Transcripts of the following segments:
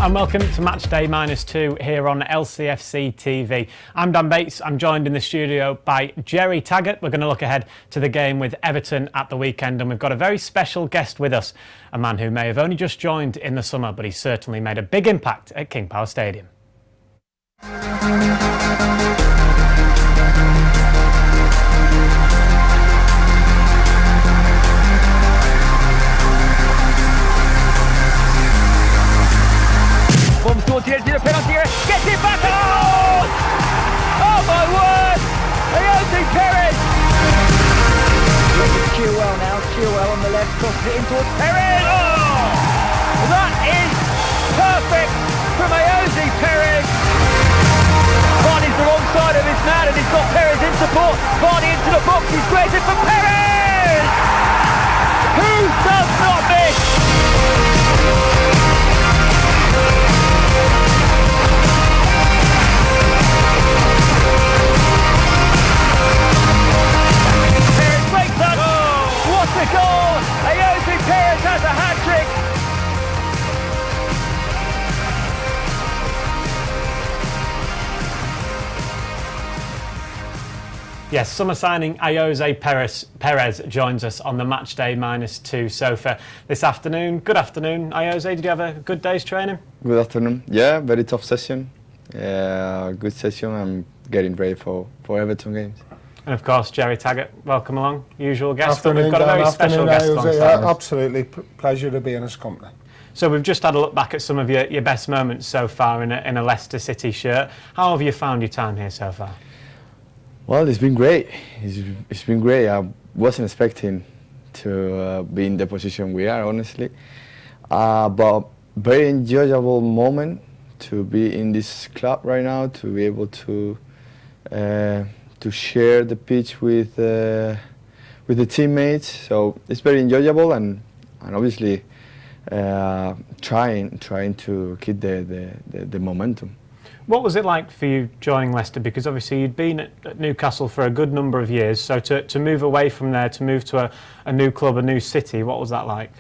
and welcome to Matchday -2 here on LCFC TV. I'm Dan Bates. I'm joined in the studio by Gerry Taggart. We're going to look ahead to the game with Everton at the weekend, and we've got a very special guest with us, a man who may have only just joined in the summer, but he's certainly made a big impact at King Power Stadium. Comes towards the edge of the penalty area, gets it back on! Oh my word! Ayoze Pérez! Look at Chilwell now, Chilwell on the left, crosses it in towards Pérez! Oh! That is perfect from Ayoze Pérez! Vardy's the wrong side of his man and he's got Pérez in support. Vardy into the box, he's created for Pérez! Who does not miss? What a goal! Ayoze Pérez has a hat-trick! Yes, summer signing Ayoze Pérez joins us on the Matchday -2 sofa this afternoon. Good afternoon, Ayoze. Did you have a good day's training? Good afternoon. Yeah, very tough session. Good session. I'm getting ready for Everton games. And of course, Gerry Taggart, welcome along, usual guest. Afternoon, We've got a very special guest alongside us. Absolutely, pleasure to be in his company. So we've just had a look back at some of your best moments so far in a Leicester City shirt. How have you found your time here so far? Well, it's been great. It's been great. I wasn't expecting to be in the position we are, honestly. But very enjoyable moment to be in this club right now, to be able to share the pitch with the teammates. So it's very enjoyable and obviously trying to keep the momentum. What was it like for you joining Leicester? Because obviously you'd been at Newcastle for a good number of years, so to move away from there, to move to a new club, a new city, what was that like?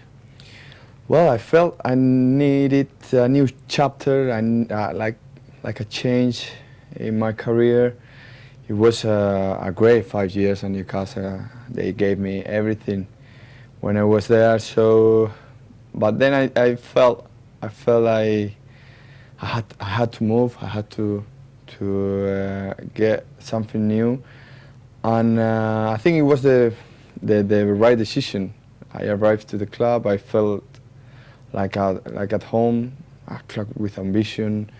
Well, I felt I needed a new chapter and like a change in my career. It was a great 5 years at Newcastle. They gave me everything when I was there. So, but then I felt I had to move. I had to get something new, and I think it was the right decision. I arrived to the club. I felt like at home, a club with ambition,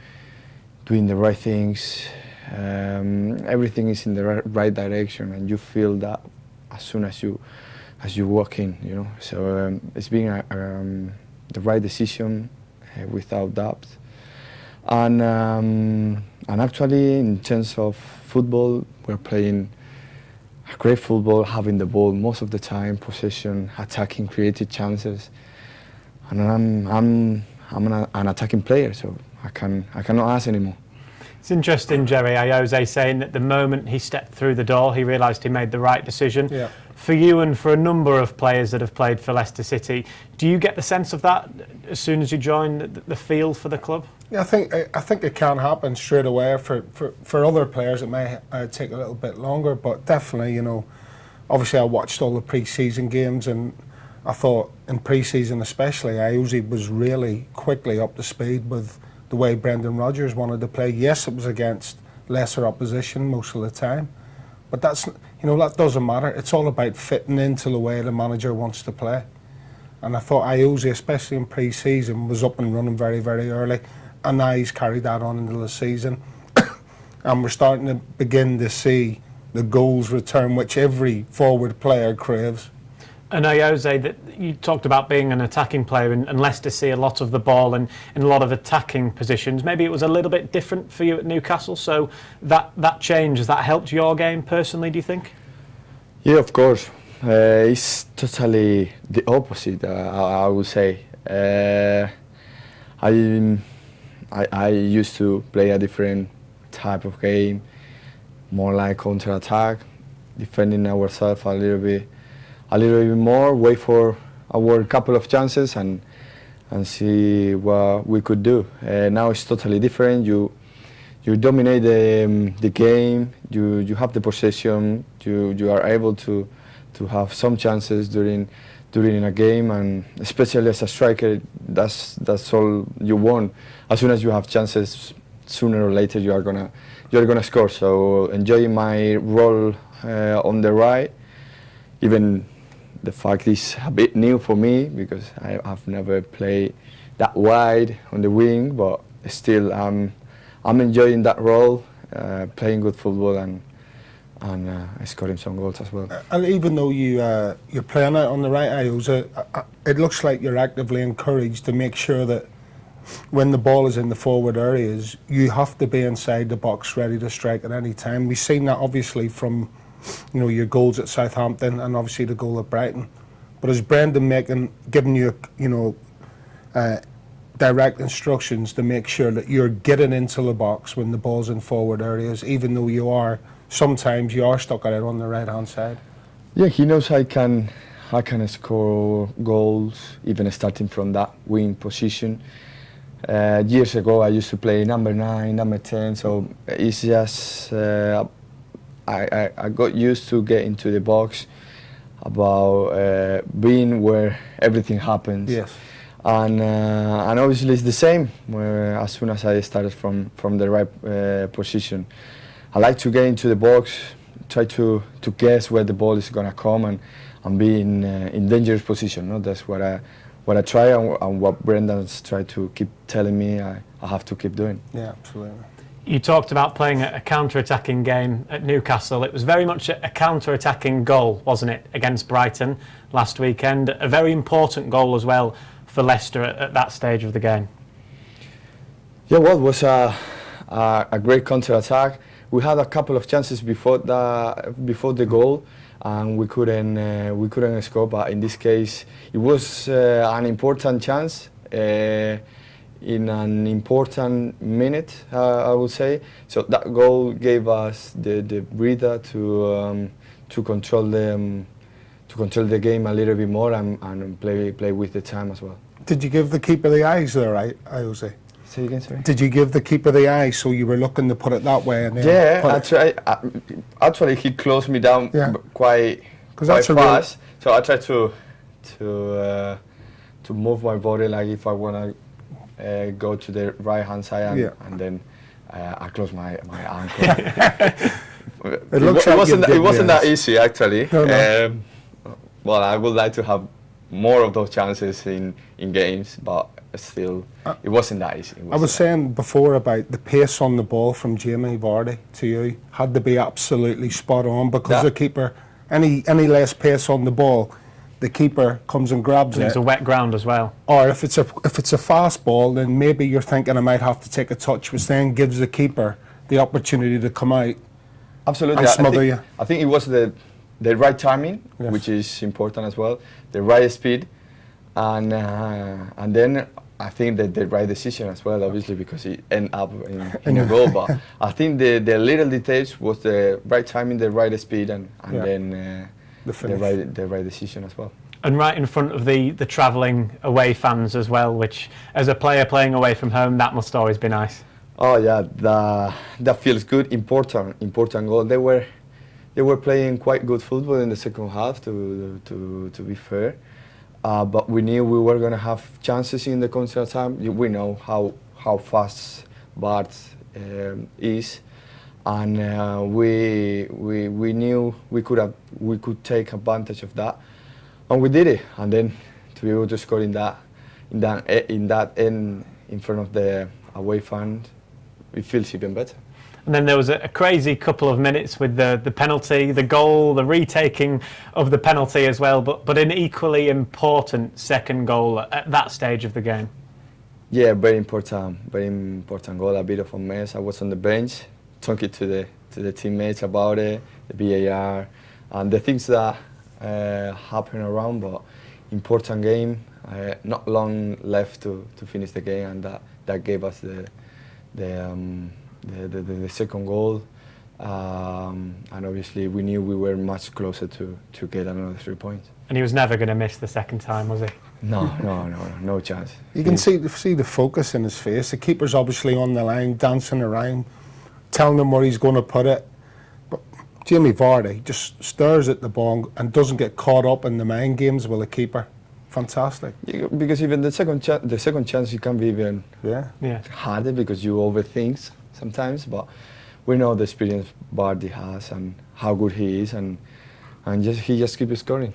doing the right things. Everything is in the right direction, and you feel that as soon as you walk in, you know. So it's been the right decision, without doubt. And actually, in terms of football, we're playing a great football, having the ball most of the time, possession, attacking, creative chances. And I'm an attacking player, so I cannot ask anymore. It's interesting, Gerry, Ayoze saying that the moment he stepped through the door, he realised he made the right decision. Yeah. For you and for a number of players that have played for Leicester City, do you get the sense of that as soon as you join the feel for the club? Yeah, I think it can happen straight away. For other players, it may take a little bit longer, but definitely, you know, obviously I watched all the pre-season games and I thought in pre-season especially, Ayoze was really quickly up to speed with the way Brendan Rodgers wanted to play. Yes, it was against lesser opposition most of the time, but that's, you know, that doesn't matter. It's all about fitting into the way the manager wants to play. And I thought Ayoze, especially in pre-season, was up and running very, very early, and now he's carried that on into the season. And we're starting to begin to see the goals return, which every forward player craves. And Ayoze, that you talked about being an attacking player, and Leicester see a lot of the ball and in a lot of attacking positions. Maybe it was a little bit different for you at Newcastle, so that change, has that helped your game personally, do you think? Yeah, of course. It's totally the opposite, I would say. I used to play a different type of game, more like counter-attack, defending ourselves a little bit more, wait for our couple of chances and see what we could do. Now it's totally different. You dominate the game. You have the possession. You are able to have some chances during a game, and especially as a striker, that's all you want. As soon as you have chances, sooner or later you're gonna score. So enjoying my role on the right, even the fact is a bit new for me because I have never played that wide on the wing, but still I'm enjoying that role, playing good football and scoring some goals as well. And even though you're playing out on the right, Ayoze, it looks like you're actively encouraged to make sure that when the ball is in the forward areas, you have to be inside the box ready to strike at any time. We've seen that obviously from your goals at Southampton and obviously the goal at Brighton. But is Brendan giving you direct instructions to make sure that you're getting into the box when the ball's in forward areas, even though sometimes you are stuck out on the right hand side? Yeah, he knows I can score goals even starting from that wing position. Years ago I used to play number 9, number 10, so it's just I got used to get into the box, about being where everything happens. Yes. And obviously it's the same where as soon as I started from the right position. I like to get into the box, try to guess where the ball is gonna come and be in dangerous position. No? That's what I try and what Brendan's tried to keep telling me I have to keep doing. Yeah, absolutely. You talked about playing a counter-attacking game at Newcastle. It was very much a counter-attacking goal, wasn't it, against Brighton last weekend? A very important goal as well for Leicester at that stage of the game. Yeah, well, it was a great counter-attack. We had a couple of chances before the goal, and we couldn't score. But in this case, it was an important chance in an important minute, I would say. So that goal gave us the breather to control the game a little bit more and play with the time as well. Did you give the keeper the eyes there, right, Ayoze? Say again, sorry? Did you give the keeper the eye so you were looking to put it that way? And then actually, he closed me down quite that's fast. So I tried to move my body like if I want to go to the right hand side and then I closed my ankle. It wasn't that easy actually. No. Well, I would like to have more of those chances in games, but still, it wasn't that easy. I was saying before about the pace on the ball from Jamie Vardy to you had to be absolutely spot on because the keeper, any less pace on the ball, the keeper comes and grabs it. It's a wet ground as well. Or if it's a fast ball, then maybe you're thinking I might have to take a touch, which then gives the keeper the opportunity to come out. Absolutely, and smother you. I think it was the right timing, which is important as well, the right speed, and then I think that the right decision as well, obviously, because it ended up in a goal. But I think the little details was the right timing, the right speed, and then the right decision as well. And right in front of the travelling away fans as well, which as a player playing away from home, that must always be nice. Oh yeah, that feels good. Important goal. They were playing quite good football in the second half, to be fair. But we knew we were going to have chances in the counter time. We know how fast Bart is, and we knew we could take advantage of that, and we did it. And then to be able to score in that end in front of the away fans, it feels even better. And then there was a crazy couple of minutes with the penalty, the goal, the retaking of the penalty as well, but an equally important second goal at that stage of the game. Yeah, very important goal, a bit of a mess. I was on the bench, talking to the teammates about it, the VAR, and the things that happen around, but important game, not long left to finish the game, and that gave us the second goal, and obviously we knew we were much closer to get another 3 points. And he was never going to miss the second time, was he? No chance. You can see the focus in his face. The keeper's obviously on the line, dancing around, telling him where he's going to put it. But Jamie Vardy just stares at the ball and doesn't get caught up in the mind games with the keeper. Fantastic. Yeah, because even the second chance, you can be even harder because you overthink sometimes. But we know the experience Vardy has and how good he is, and he just keeps scoring.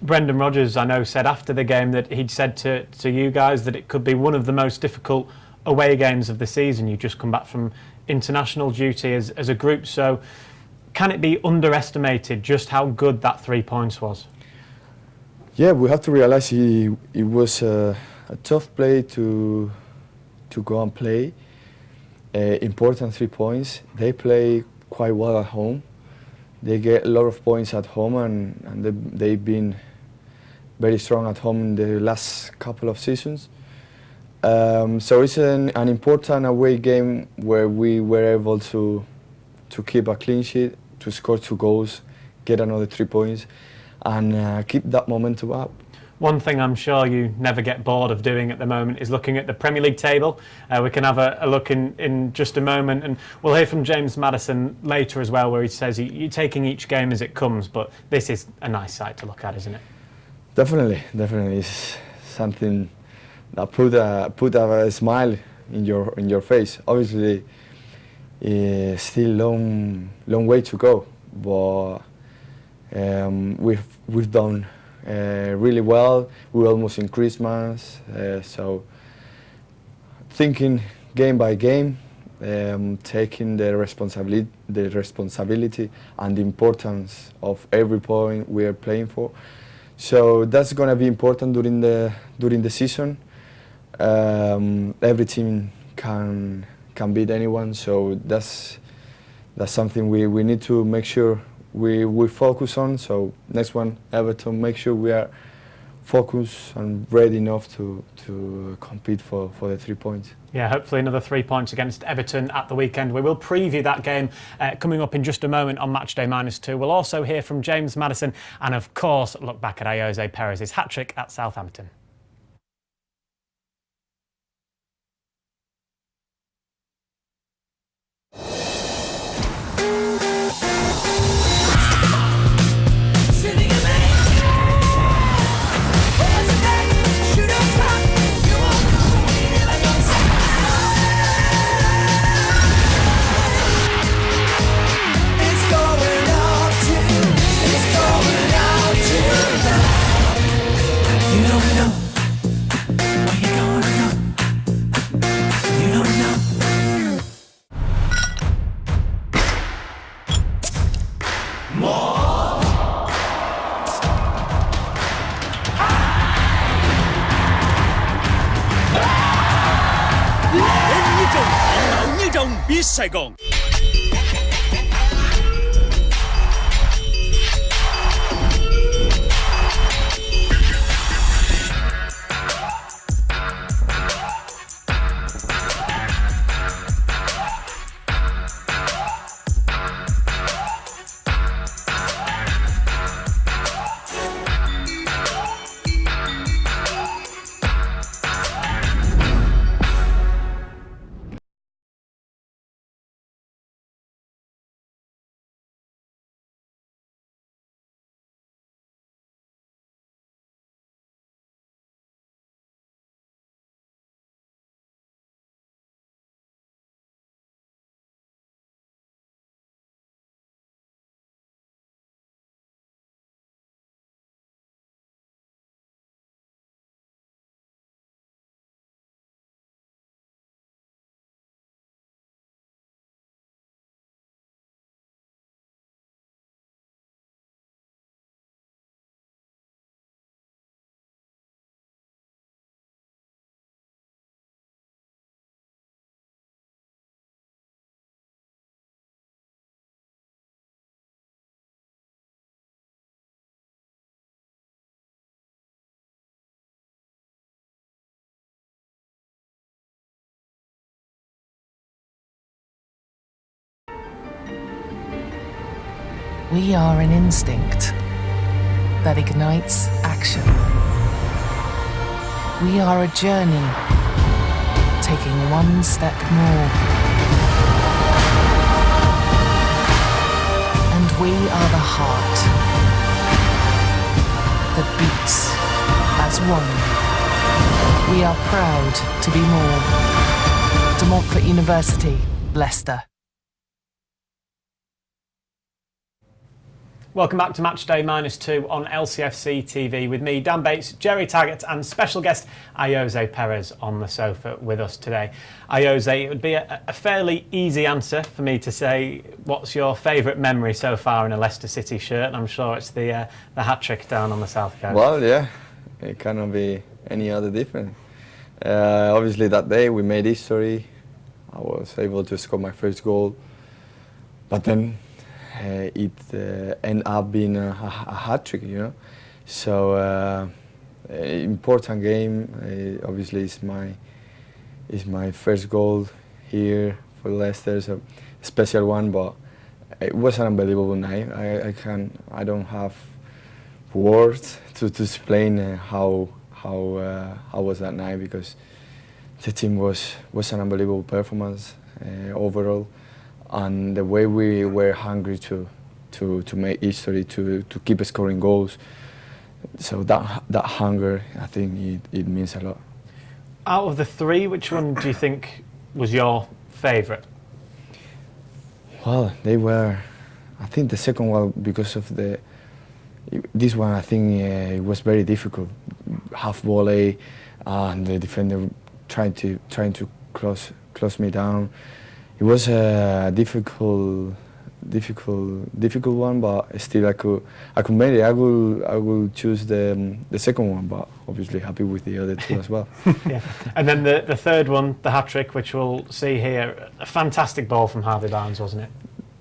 Brendan Rodgers, I know, said after the game that he'd said to you guys that it could be one of the most difficult away games of the season. You just come back from international duty as a group, so can it be underestimated just how good that 3 points was? Yeah, we have to realise it was a tough play to go and play. Important 3 points. They play quite well at home. They get a lot of points at home, and they've been very strong at home in the last couple of seasons. So it's an important away game where we were able to keep a clean sheet, to score 2 goals, get another 3 points, and keep that momentum up. One thing I'm sure you never get bored of doing at the moment is looking at the Premier League table. We can have a look in just a moment, and we'll hear from James Maddison later as well, where he says you're taking each game as it comes, but this is a nice sight to look at, isn't it? Definitely. It's something that put a smile in your face. Obviously, still long way to go, but we've done really well. We almost in Christmas, so thinking game by game, taking the responsibility and the importance of every point we are playing for. So that's going to be important during the season. Every team can beat anyone, so that's something we need to make sure we focus on. So next one, Everton, make sure we are focused and ready enough to compete for the 3 points. Yeah, hopefully another 3 points against Everton at the weekend. We will preview that game coming up in just a moment on Matchday -2. We'll also hear from James Maddison and, of course, look back at Ayoze Pérez' hat-trick at Southampton. Saigon. We are an instinct that ignites action. We are a journey, taking one step more. And we are the heart that beats as one. We are proud to be more. De Montfort University, Leicester. Welcome back to Matchday -2 on LCFC TV with me, Dan Bates, Gerry Taggart and special guest Ayoze Pérez on the sofa with us today. Ayoze, it would be a fairly easy answer for me to say what's your favourite memory so far in a Leicester City shirt, and I'm sure it's the hat-trick down on the South Coast. Well, yeah, it cannot be any other different. Obviously that day we made history. I was able to score my first goal, but then it ended up being a hat-trick, you know. So important game. Obviously, it's my first goal here for Leicester, so a special one. But it was an unbelievable night. I don't have words to explain how was that night, because the team was an unbelievable performance overall. And the way we were hungry to make history, to keep scoring goals. So that hunger, I think it means a lot. Out of the three, which one do you think was your favourite? Well, they were, I think the second one, because of this one, I think it was very difficult. Half volley, and the defender trying to close me down. It was a difficult one, but still I could make it. I will choose the second one, but obviously happy with the other two as well. Yeah. And then the third one, the hat-trick, which we'll see here, a fantastic ball from Harvey Barnes, wasn't it?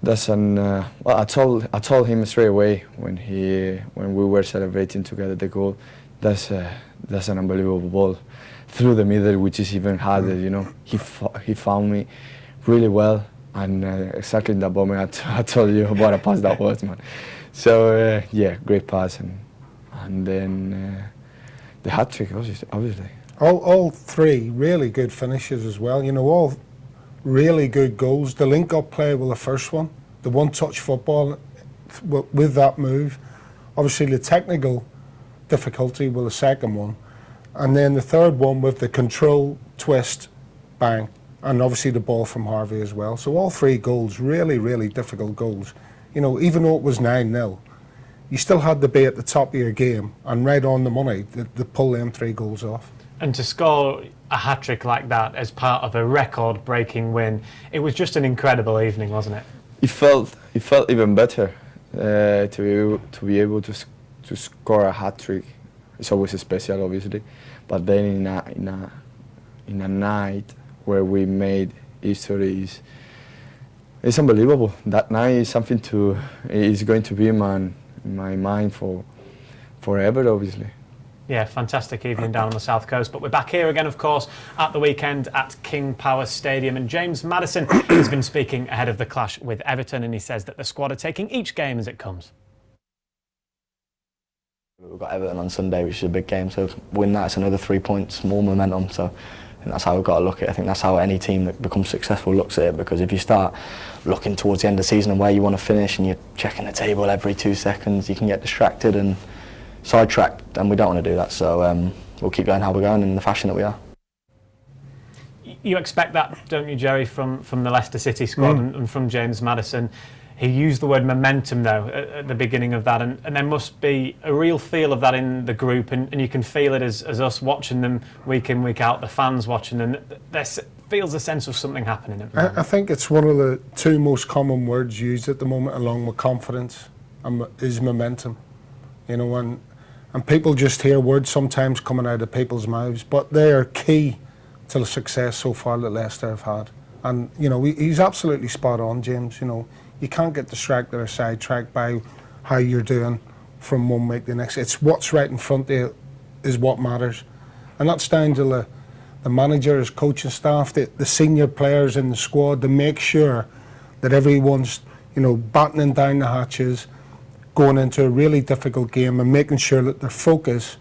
That's well, I told him straight away when we were celebrating together the goal. That's an unbelievable ball through the middle, which is even harder. You know, he found me really well, and exactly in that moment I told you what a pass that was, man. So yeah, great pass, and then the hat-trick, obviously. All three really good finishes as well. You know, all really good goals. The link-up play with the first one, the one-touch football with that move. Obviously the technical difficulty with the second one, and then the third one with the control, twist, bang. And obviously the ball from Harvey as well. So all three goals, really, really difficult goals. You know, even though it was 9-0, you still had to be at the top of your game and right on the money to pull them 3 goals off. And to score a hat-trick like that as part of a record-breaking win, it was just an incredible evening, wasn't it? It felt even better to be able to score a hat-trick. It's always special, obviously, but then in a night where we made history, it's unbelievable. That night is something is going to be in my mind forever, obviously. Yeah, fantastic evening down on the South Coast. But we're back here again, of course, at the weekend at King Power Stadium. And James Maddison has been speaking ahead of the clash with Everton, and he says that the squad are taking each game as it comes. We've got Everton on Sunday, which is a big game, so win that, it's another 3 points, more momentum. So I think that's how we've got to look at it. I think that's how any team that becomes successful looks at it, because if you start looking towards the end of the season and where you want to finish and you're checking the table every 2 seconds, you can get distracted and sidetracked, and we don't want to do that. So we'll keep going how we're going in the fashion that we are. You expect that, don't you, Gerry, from the Leicester City squad and from James Maddison? He used the word momentum, though, at the beginning of that, and there must be a real feel of that in the group, and you can feel it as us watching them week in, week out, the fans watching them. There feels a sense of something happening at the moment. I think it's one of the 2 most common words used at the moment, along with confidence, is momentum. You know, and people just hear words sometimes coming out of people's mouths, but they are key to the success so far that Leicester have had. And, you know, he's absolutely spot on, James. You know, you can't get distracted or sidetracked by how you're doing from one week to the next. It's what's right in front of you is what matters. And that's down to the managers, coaching staff, the senior players in the squad, to make sure that everyone's, you know, battening down the hatches, going into a really difficult game and making sure that their focus,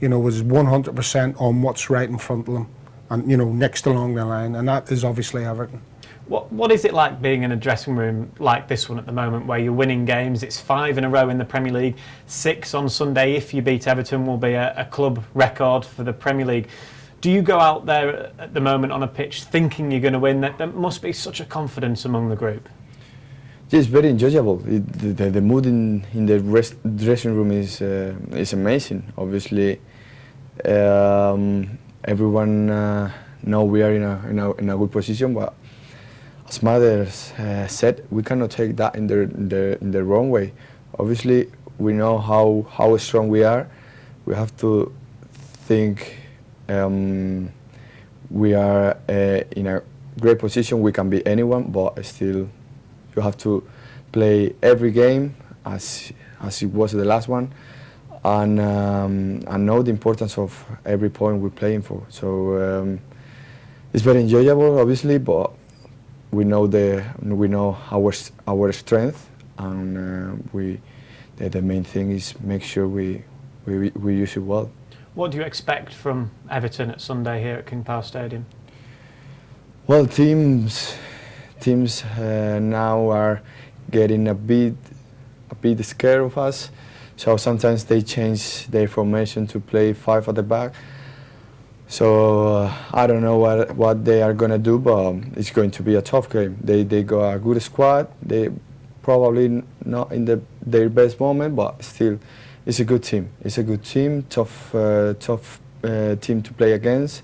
was 100% on what's right in front of them, and next along the line, and that is obviously Everton. What is it like being in a dressing room like this one at the moment, where you're winning games? It's 5 in a row in the Premier League, 6 on Sunday. If you beat Everton, will be a club record for the Premier League. Do you go out there at the moment on a pitch thinking you're going to win? There must be such a confidence among the group. It's very enjoyable. The mood in the dressing room is amazing. Obviously, everyone know we are in a good position, but as Mother said, we cannot take that in the wrong way. Obviously, we know how strong we are. We have to think we are in a great position. We can beat anyone, but still, you have to play every game as it was the last one, and know the importance of every point we're playing for. So it's very enjoyable, obviously, but we know our strength, and the main thing is make sure we use it well. What do you expect from Everton at Sunday here at King Power Stadium? Well, teams now are getting a bit scared of us, so sometimes they change their formation to play 5 at the back. So I don't know what they are gonna do, but it's going to be a tough game. They got a good squad. They probably not in their best moment, but still, it's a good team. It's a good team, tough team to play against,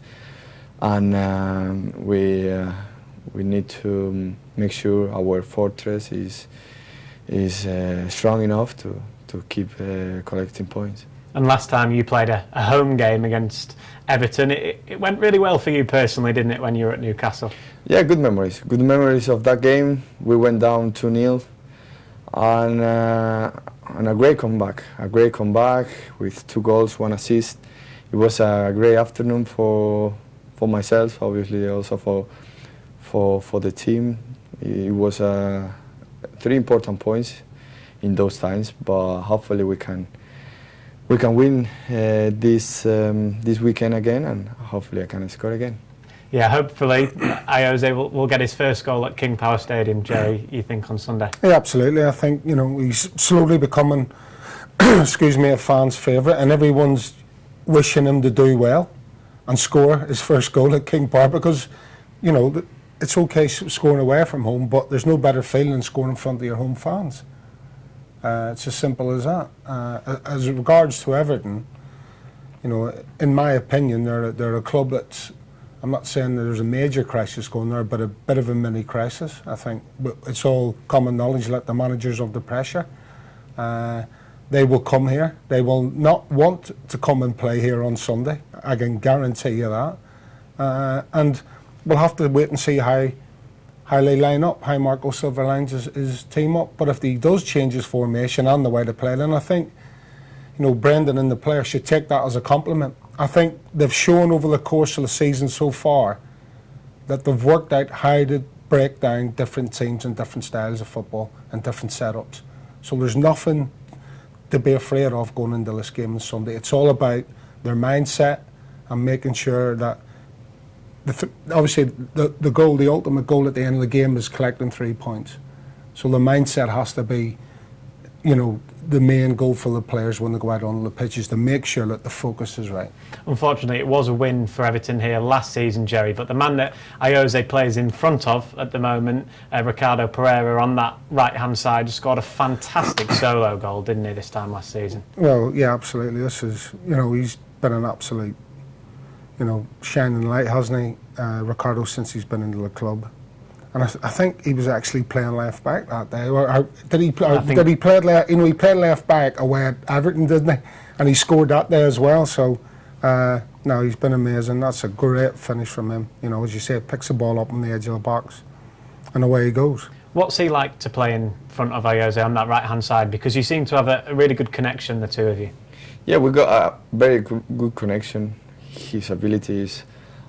and we need to make sure our fortress is strong enough to keep collecting points. And last time you played a home game against Everton, it went really well for you personally, didn't it, when you were at Newcastle? Yeah, good memories. Good memories of that game. We went down 2-0, and a great comeback. A great comeback with 2 goals, 1 assist. It was a great afternoon for myself, obviously, also for the team. It was 3 important points in those times, but hopefully we can win this weekend again, and hopefully I can score again. Yeah, hopefully Ayoze will get his first goal at King Power Stadium, Gerry, you think, on Sunday? Yeah, absolutely. I think, he's slowly becoming, a fan's favourite, and everyone's wishing him to do well and score his first goal at King Power, because, it's okay scoring away from home, but there's no better feeling than scoring in front of your home fans. It's as simple as that. As regards to Everton, in my opinion, they're a club that's, I'm not saying that there's a major crisis going there, but a bit of a mini crisis, I think. But it's all common knowledge that the managers under pressure. They will come here. They will not want to come and play here on Sunday. I can guarantee you that. And we'll have to wait and see how they line up, how Marco Silva lines his team up. But if he does change his formation and the way to play, then I think, Brendan and the players should take that as a compliment. I think they've shown over the course of the season so far that they've worked out how to break down different teams and different styles of football and different setups. So there's nothing to be afraid of going into this game on Sunday. It's all about their mindset and making sure that obviously the ultimate goal at the end of the game is collecting 3 points. So the mindset has to be, the main goal for the players when they go out on the pitch is to make sure that the focus is right. Unfortunately, it was a win for Everton here last season, Gerry, but the man that Ayoze plays in front of at the moment, Ricardo Pereira, on that right-hand side, scored a fantastic solo goal, didn't he, this time last season? Well, yeah, absolutely. This is, he's been an absolute, shining light, hasn't he, Ricardo, since he's been into the club. And I think he was actually playing left back that day. Or did he play left? He played left back away at Everton, didn't he? And he scored that day as well. So no, he's been amazing. That's a great finish from him. As you say, picks the ball up on the edge of the box, and away he goes. What's he like to play in front of Ayoze on that right-hand side? Because you seem to have a really good connection, the two of you. Yeah, we got a very good connection. His ability is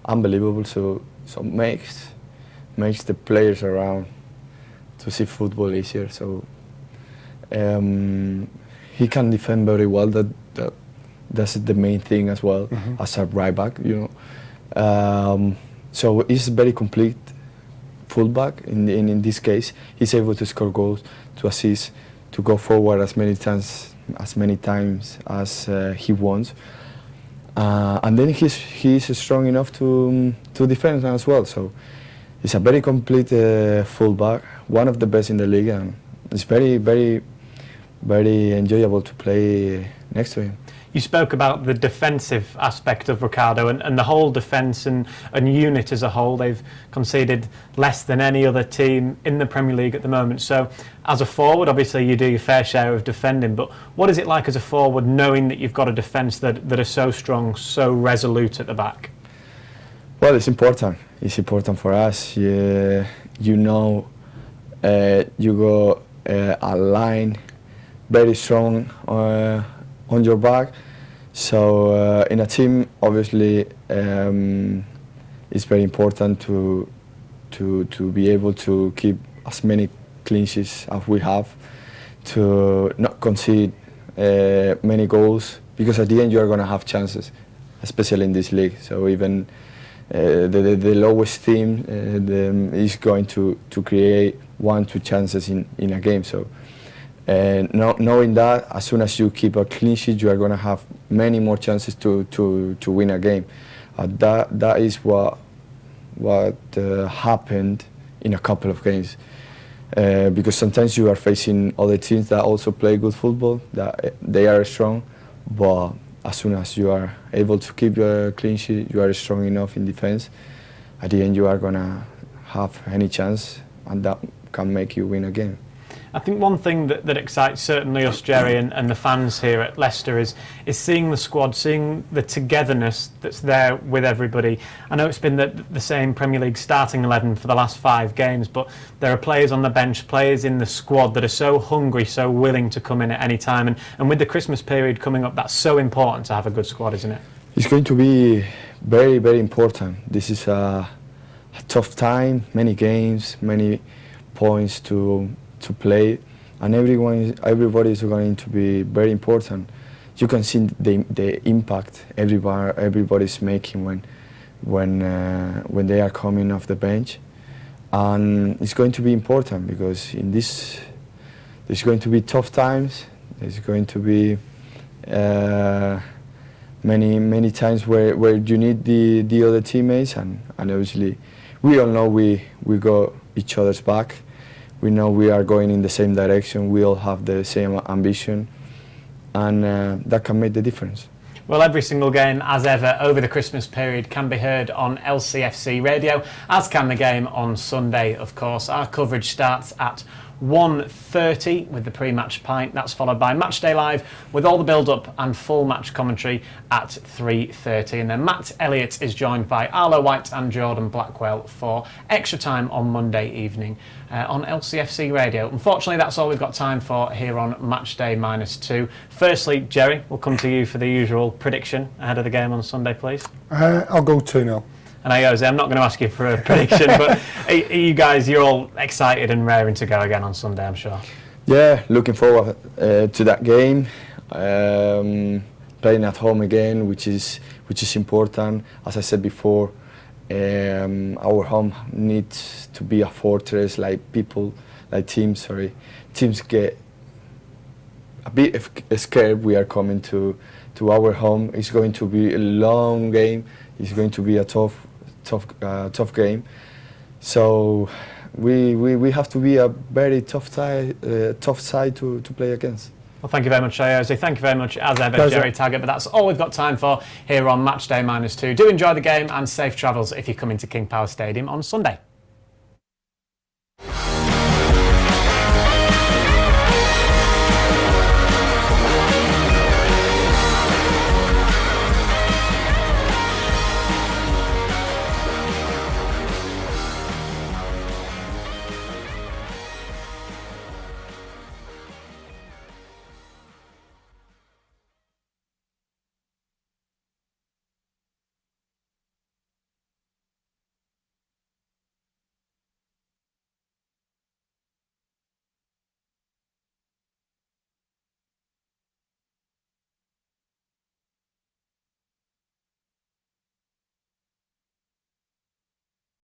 unbelievable. So makes the players around to see football easier. So he can defend very well. That's the main thing as well as a right back, you know. So he's very complete fullback. In this case, he's able to score goals, to assist, to go forward as many times as he wants. And then he's strong enough to defend as well. So he's a very complete fullback, one of the best in the league, and it's very, very, very enjoyable to play next to him. You spoke about the defensive aspect of Ricardo and the whole defence and unit as a whole. They've conceded less than any other team in the Premier League at the moment. So as a forward, obviously you do your fair share of defending, but what is it like as a forward knowing that you've got a defence that are so strong, so resolute at the back? Well, it's important. It's important for us. You know, you go a line very strong on your back. So in a team, obviously, it's very important to be able to keep as many clean sheets as we have, to not concede many goals, because at the end you are going to have chances, especially in this league. So even the lowest team is going to create 1-2 chances in a game. So knowing that, as soon as you keep a clean sheet, you are going to have many more chances to win a game. That is what happened in a couple of games. Because sometimes you are facing other teams that also play good football, that they are strong, but as soon as you are able to keep a clean sheet, you are strong enough in defense, at the end you are going to have any chance, and that can make you win a game. I think one thing that excites certainly us, Gerry, and the fans here at Leicester is seeing the squad, seeing the togetherness that's there with everybody. I know it's been the same Premier League starting 11 for the last 5 games, but there are players on the bench, players in the squad that are so hungry, so willing to come in at any time. And with the Christmas period coming up, that's so important to have a good squad, isn't it? It's going to be very, very important. This is a tough time, many games, many points to play, and everybody is going to be very important. You can see the impact everybody's making when they are coming off the bench, and it's going to be important because in this there's going to be tough times. There's going to be many times where you need the other teammates, and obviously we all know we got each other's back. We know we are going in the same direction. We all have the same ambition, and that can make the difference. Well, every single game, as ever, over the Christmas period can be heard on LCFC radio, as can the game on Sunday, of course. Our coverage starts at 1:30 with the pre-match pint. That's followed by Matchday Live with all the build-up and full match commentary at 3:30. And then Matt Elliott is joined by Arlo White and Jordan Blackwell for extra time on Monday evening on LCFC radio. Unfortunately, that's all we've got time for here on Matchday -2. Firstly, Gerry, we'll come to you for the usual prediction ahead of the game on Sunday, please. I'll go 2-0. And Ayoze, I'm not going to ask you for a prediction, but are you guys, you're all excited and raring to go again on Sunday, I'm sure. Yeah, looking forward to that game. Playing at home again, which is important. As I said before, our home needs to be a fortress. Teams get a bit scared. We are coming to our home. It's going to be a long game. It's going to be a tough game. So we have to be a very tough side to play against. Well, thank you very much, Ayoze. Thank you very much, as ever, Pleasure. Gerry Taggart. But that's all we've got time for here on Matchday -2. Do enjoy the game and safe travels if you come into King Power Stadium on Sunday.